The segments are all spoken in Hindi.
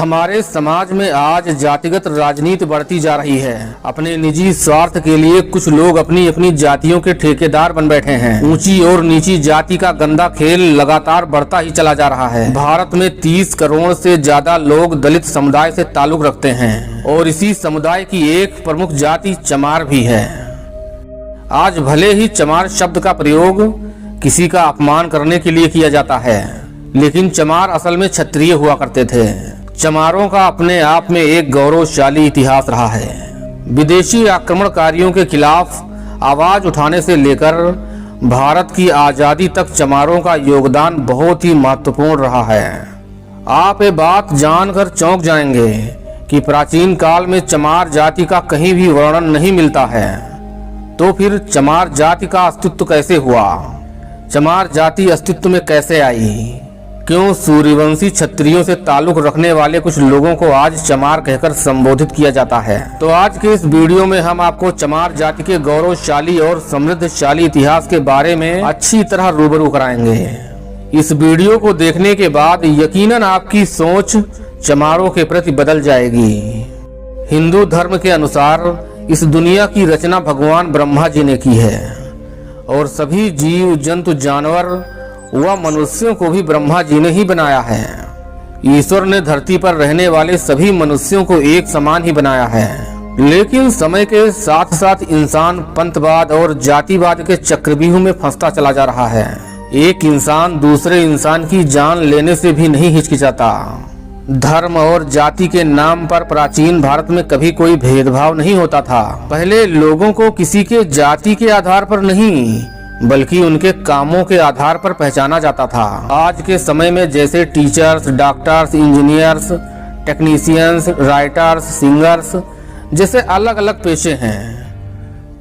हमारे समाज में आज जातिगत राजनीति बढ़ती जा रही है। अपने निजी स्वार्थ के लिए कुछ लोग अपनी अपनी जातियों के ठेकेदार बन बैठे हैं। ऊंची और नीची जाति का गंदा खेल लगातार बढ़ता ही चला जा रहा है। भारत में 30 करोड़ से ज्यादा लोग दलित समुदाय से ताल्लुक रखते हैं और इसी समुदाय की एक प्रमुख जाति चमार भी है। आज भले ही चमार शब्द का प्रयोग किसी का अपमान करने के लिए किया जाता है, लेकिन चमार असल में क्षत्रिय हुआ करते थे। चमारों का अपने आप में एक गौरवशाली इतिहास रहा है। विदेशी आक्रमणकारियों के खिलाफ आवाज उठाने से लेकर भारत की आजादी तक चमारों का योगदान बहुत ही महत्वपूर्ण रहा है। आप ये बात जानकर चौंक जाएंगे कि प्राचीन काल में चमार जाति का कहीं भी वर्णन नहीं मिलता है। तो फिर चमार जाति का अस्तित्व कैसे हुआ? चमार जाति अस्तित्व में कैसे आई? क्यों सूर्यवंशी क्षत्रियों से ताल्लुक रखने वाले कुछ लोगों को आज चमार कहकर संबोधित किया जाता है? तो आज के इस वीडियो में हम आपको चमार जाति के गौरवशाली और समृद्धशाली इतिहास के बारे में अच्छी तरह रूबरू कराएंगे। इस वीडियो को देखने के बाद यकीनन आपकी सोच चमारों के प्रति बदल जाएगी। हिंदू धर्म के अनुसार इस दुनिया की रचना भगवान ब्रह्मा जी ने की है और सभी जीव जंतु जानवर व मनुष्यों को भी ब्रह्मा जी ने ही बनाया है। ईश्वर ने धरती पर रहने वाले सभी मनुष्यों को एक समान ही बनाया है, लेकिन समय के साथ साथ इंसान पंथवाद और जातिवाद के चक्रव्यूह में फंसता चला जा रहा है। एक इंसान दूसरे इंसान की जान लेने से भी नहीं हिचकिचाता। धर्म और जाति के नाम पर प्राचीन भारत में कभी कोई भेदभाव नहीं होता था। पहले लोगों को किसी के जाति के आधार पर नहीं बल्कि उनके कामों के आधार पर पहचाना जाता था। आज के समय में जैसे teachers, doctors, engineers, technicians, writers, singers जैसे अलग अलग पेशे हैं,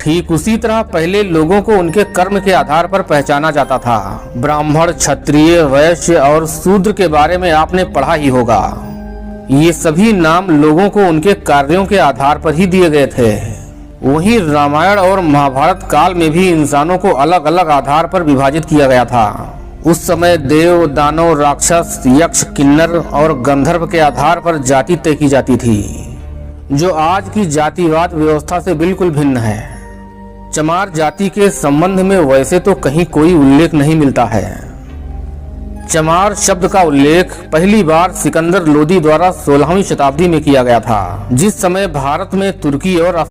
ठीक उसी तरह पहले लोगों को उनके कर्म के आधार पर पहचाना जाता था। ब्राह्मण, क्षत्रिय, वैश्य और शूद्र के बारे में आपने पढ़ा ही होगा। ये सभी नाम लोगों को उनके कार्यों के आधार पर ही दिए गए थे। वहीं रामायण और महाभारत काल में भी इंसानों को अलग अलग आधार पर विभाजित किया गया था। उस समय देव, दानव, राक्षस, यक्ष, किन्नर और गंधर्व के आधार पर जाति तय की जाती थी, जो आज की जातिवाद व्यवस्था से बिल्कुल भिन्न है। चमार जाति के संबंध में वैसे तो कहीं कोई उल्लेख नहीं मिलता है। चमार शब्द का उल्लेख पहली बार सिकंदर लोदी द्वारा 16वीं शताब्दी में किया गया था, जिस समय भारत में तुर्की और